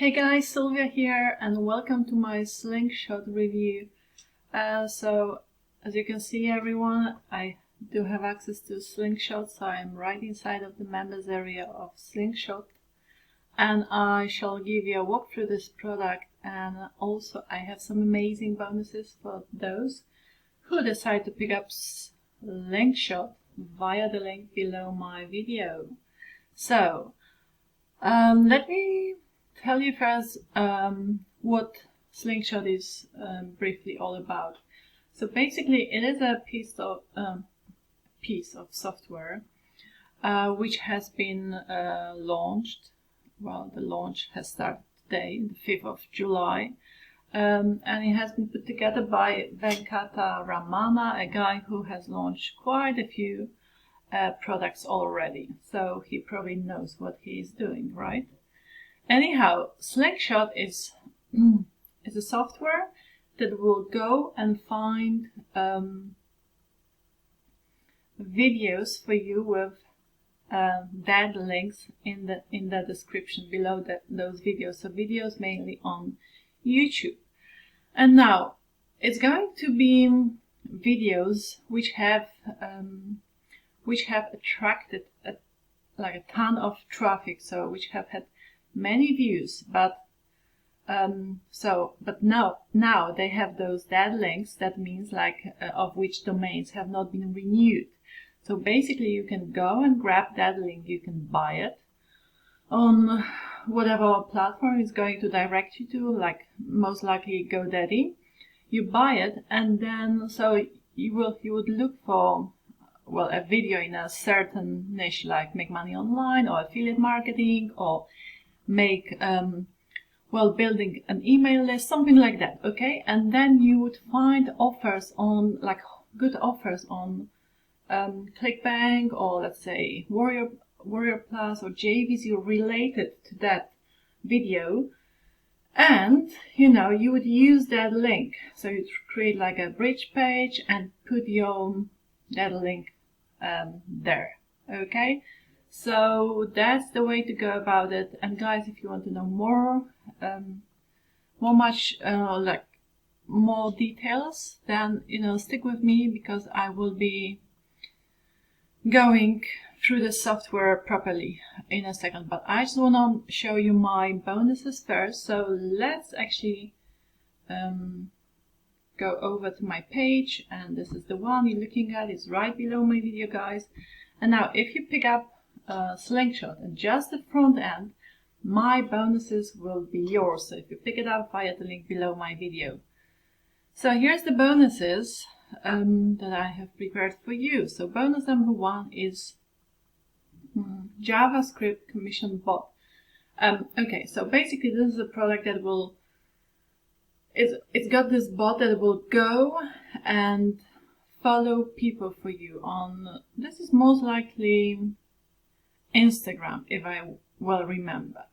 Hey guys, Sylvia here and welcome to my Slingshot review. So as you can see everyone, I do have access to Slingshot, so I'm right inside of the members area of Slingshot, and I shall give you a walk through this product, and also I have some amazing bonuses for those who decide to pick up Slingshot via the link below my video. So let me tell you first what Slingshot is briefly all about. So basically it is a piece of software which has been launched. Well, the launch has started today, the 5th of July, and it has been put together by Venkata Ramana, a guy who has launched quite a few products already, so he probably knows what he is doing, right? Anyhow, Slingshot is a software that will go and find videos for you with dead links in the description below those videos. So videos mainly on YouTube. And now it's going to be videos which have attracted a ton of traffic, so which have had many views, but now they have those dead links. That means of which domains have not been renewed. So basically you can go and grab that link, you can buy it on whatever platform is going to direct you to, like most likely GoDaddy. You buy it, and then so you would look for a video in a certain niche, like make money online or affiliate marketing or make building an email list, something like that, okay? And then you would find offers on, like, good offers on ClickBank, or let's say Warrior Plus or JVZoo related to that video, and you would use that link. So you'd create like a bridge page and put that link there, okay? So that's the way to go about it. And guys, if you want to know more details, then stick with me, because I will be going through the software properly in a second. But I just want to show you my bonuses first. So let's actually go over to my page, and this is the one you're looking at. It's right below my video, guys. And now if you pick up Slingshot and just the front end, my bonuses will be yours. So if you pick it up via the link below my video. So here's the bonuses that I have prepared for you. So bonus number 1 is JavaScript commission bot. Okay, so basically this is a product that will it's got this bot that will go and follow people for you on, this is most likely Instagram, if I well remember.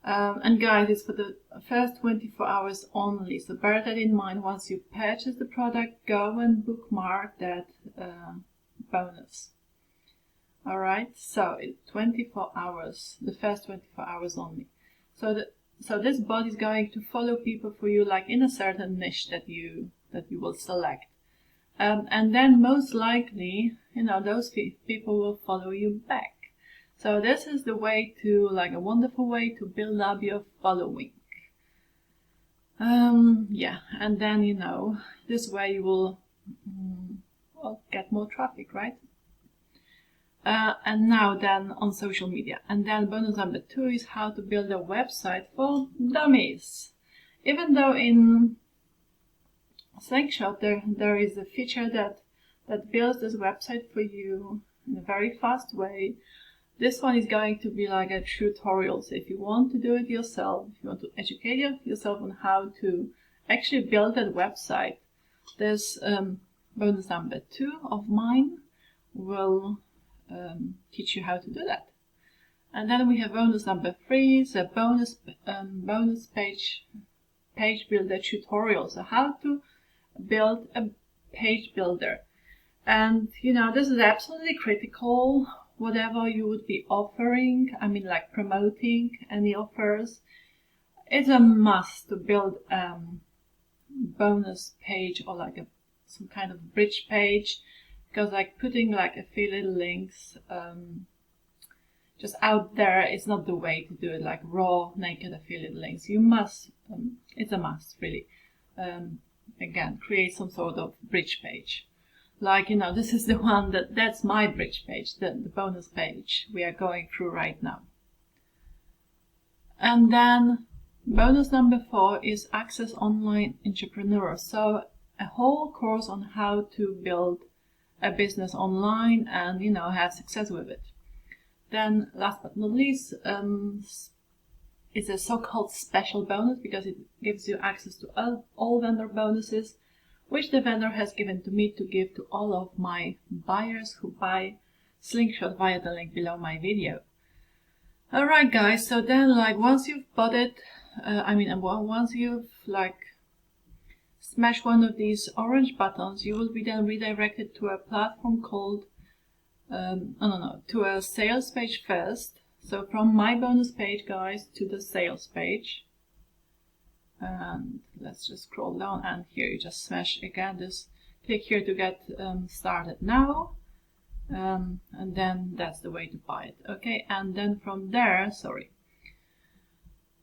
And guys, it's for the first 24 hours only, so bear that in mind. Once you purchase the product, go and bookmark that bonus. Alright, so it's 24 hours, the first 24 hours only. So this bot is going to follow people for you, like in a certain niche that you will select. And then most likely, those people will follow you back. So this is the way to, a wonderful way to build up your following. Yeah, and then, this way you will, get more traffic, right? And now then on social media. And then bonus number 2 is how to build a website for dummies. Even though in Slingshot there is a feature that builds this website for you in a very fast way, this one is going to be like a tutorial. So if you want to do it yourself, if you want to educate yourself on how to actually build that website, this bonus number 2 of mine will teach you how to do that. And then we have bonus number 3, so bonus page builder tutorial. So how to build a page builder. And this is absolutely critical. Whatever you would be offering, I mean, like promoting any offers, it's a must to build bonus page or like some kind of bridge page, because like putting like affiliate links just out there is not the way to do it, like raw naked affiliate links. You must it's a must really, again, create some sort of bridge page. Like, you know, this is the one that's my bridge page, the bonus page we are going through right now. And then bonus number 4 is Access Online Entrepreneur. So a whole course on how to build a business online and, you know, have success with it. Then last but not least, it's a so-called special bonus because it gives you access to all vendor bonuses, which the vendor has given to me to give to all of my buyers who buy Slingshot via the link below my video. Alright guys, so then like once you've bought it, once you've like smashed one of these orange buttons, you will be then redirected to a platform called, to a sales page first. So from my bonus page, guys, to the sales page. And let's just scroll down, and here you just smash again this, click here to get started now. And then that's the way to buy it. Okay, and then from there,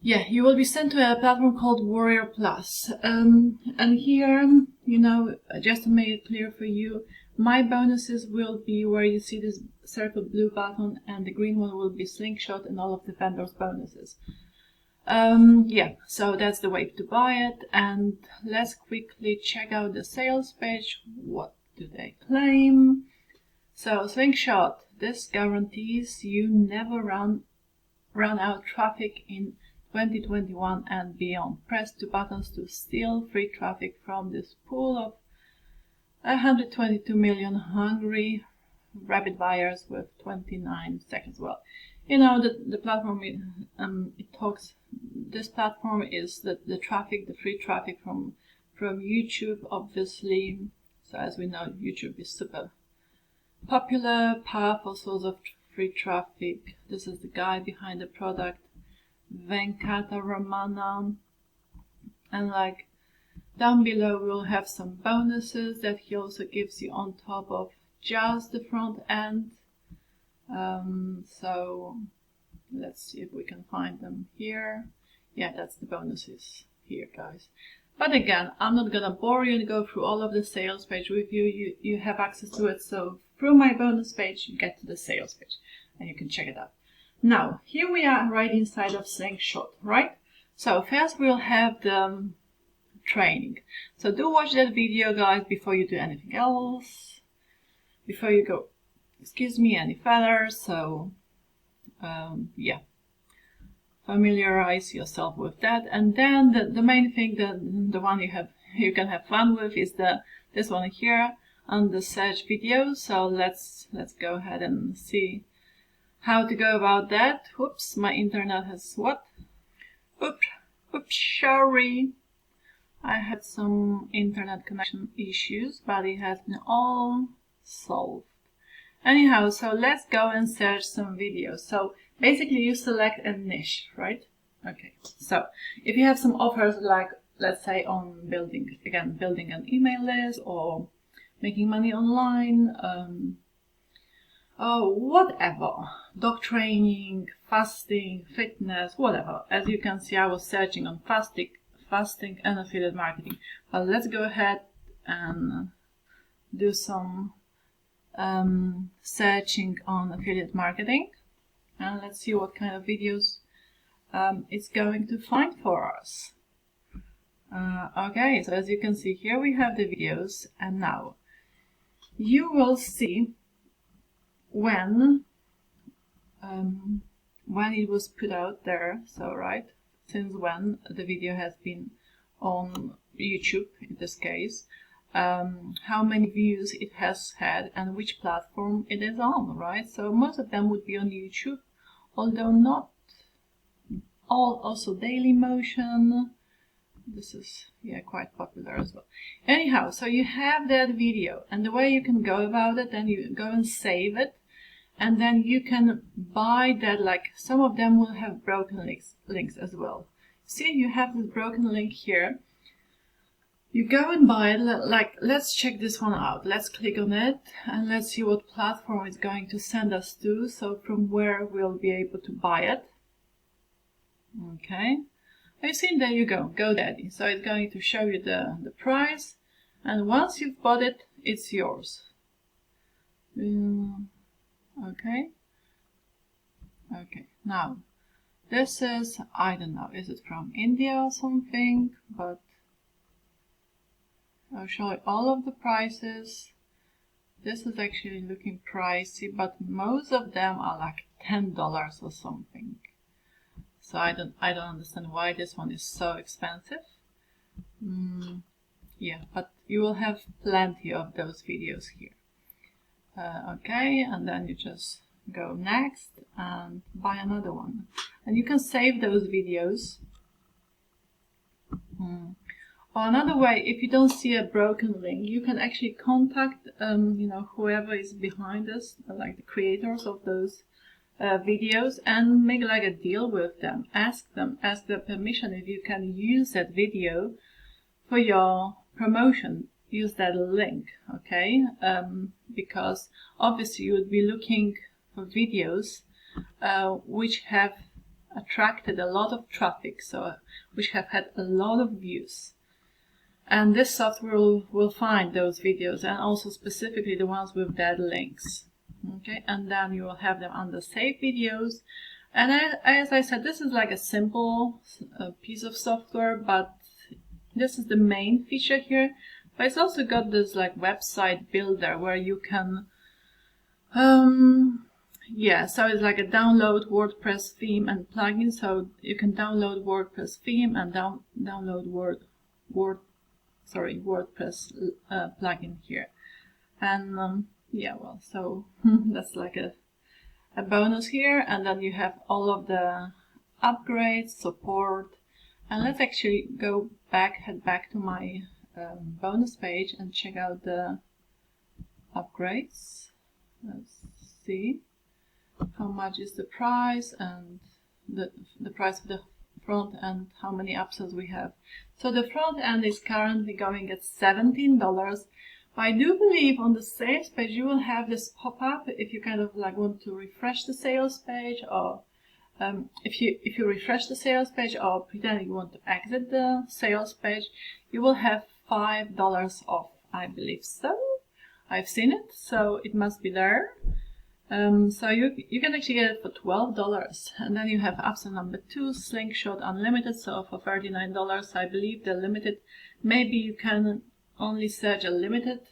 you will be sent to a platform called Warrior Plus. And here, you know, just to make it clear for you, my bonuses will be where you see this circle blue button, and the green one will be Slingshot and all of the vendors' bonuses. So that's the way to buy it. And let's quickly check out the sales page. What do they claim? So Slingshot, this guarantees you never run out traffic in 2021 and beyond. Press 2 buttons to steal free traffic from this pool of 122 million hungry rapid buyers with 29 seconds. Well, you know, the platform it talks. This platform is the traffic, the free traffic from YouTube, obviously. So as we know, YouTube is super popular, powerful source of free traffic. This is the guy behind the product, Venkata Ramana. And like down below we'll have some bonuses that he also gives you on top of just the front end. So let's see if we can find them here. Yeah, that's the bonuses here, guys. But again, I'm not gonna bore you and go through all of the sales page with you. You have access to it. So through my bonus page, you get to the sales page and you can check it out. Now, here we are right inside of Slingshot, right? So first we'll have the training. So do watch that video, guys, before you do anything else. Before you go, any further. So, familiarize yourself with that. And then the main thing, the one you can have fun with is this one here on the search video. So let's go ahead and see how to go about that. Whoops, my internet has what? Oops, sorry. I had some internet connection issues, but it has been all solved. Anyhow, so let's go and search some videos. So basically you select a niche, right? Okay, so if you have some offers like, let's say on building an email list or making money online, whatever, dog training, fasting, fitness, whatever. As you can see, I was searching on fasting and affiliate marketing. But let's go ahead and do some searching on affiliate marketing, and let's see what kind of videos it's going to find for us. Okay, so as you can see here we have the videos, and now you will see when it was put out there. So right, since when the video has been on YouTube in this case, how many views it has had, and which platform it is on, right? So most of them would be on YouTube, although not all. Also Dailymotion, this is quite popular as well. Anyhow, so you have that video, and the way you can go about it, then you go and save it, and then you can buy that. Like some of them will have broken links as well. see you have this broken link here. You go and buy it, like, let's check this one out. Let's click on it and let's see what platform it's going to send us to, so from where we'll be able to buy it. Okay, you see, there you go, GoDaddy. So it's going to show you the price, and once you've bought it, it's yours. Okay, now this is, I don't know, is it from India or something, but I'll show you all of the prices. This is actually looking pricey, but most of them are like $10 or something. So I don't understand why this one is so expensive. Yeah, but you will have plenty of those videos here. Okay, and then you just go next and buy another one, and you can save those videos. Or another way, if you don't see a broken link, you can actually contact whoever is behind us, like the creators of those videos, and make like a deal with them. Ask their permission if you can use that video for your promotion. Use that link, okay? Because obviously you would be looking for videos which have attracted a lot of traffic, so which have had a lot of views. And this software will find those videos, and also specifically the ones with dead links. Okay, and then you will have them under Save Videos. And as I said, this is like a simple piece of software, but this is the main feature here. But it's also got this like website builder where you can, yeah, so it's like a download WordPress theme and plugin. So you can download WordPress theme and download WordPress plugin here. And yeah, well, so that's like a bonus here. And then you have all of the upgrades, support. And let's actually head back to my bonus page and check out the upgrades. Let's see how much is the price, and the price of the front end, how many upsells we have. So the front end is currently going at $17. I do believe on the sales page you will have this pop-up if you kind of like want to refresh the sales page, or if you refresh the sales page or pretend you want to exit the sales page, you will have $5 off, I believe so. I've seen it, so it must be there. So you can actually get it for $12, and then you have upsell number 2, Slingshot Unlimited. So for $39, I believe the limited. Maybe you can only search a limited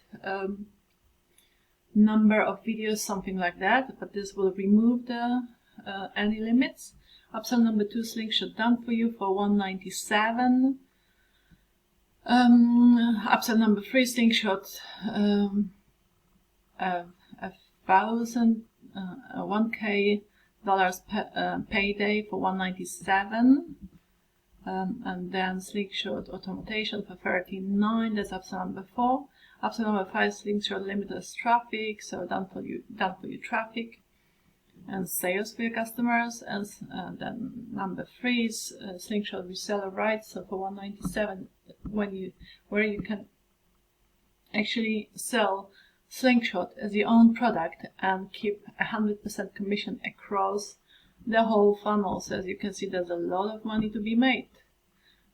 number of videos, something like that. But this will remove the any limits. Upsell number 2, Slingshot Done For You for $197. Upsell number 3, Slingshot 1K dollars payday for $197, and then Slingshot Automation for $39. That's upsell number 4. Upsell number 5, Slingshot Limitless Traffic, so done for you traffic and sales for your customers. And then number 3 is Slingshot Reseller Rights, so for $197, where you can actually sell Slingshot as your own product and keep 100% commission across the whole funnel. So as you can see, there's a lot of money to be made.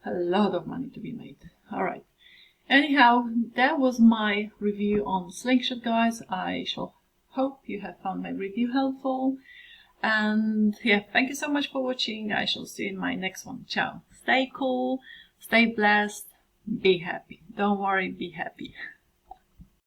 A lot of money to be made. Alright. Anyhow, that was my review on Slingshot, guys. I shall hope you have found my review helpful. And yeah, thank you so much for watching. I shall see you in my next one. Ciao. Stay cool, stay blessed, be happy. Don't worry, be happy.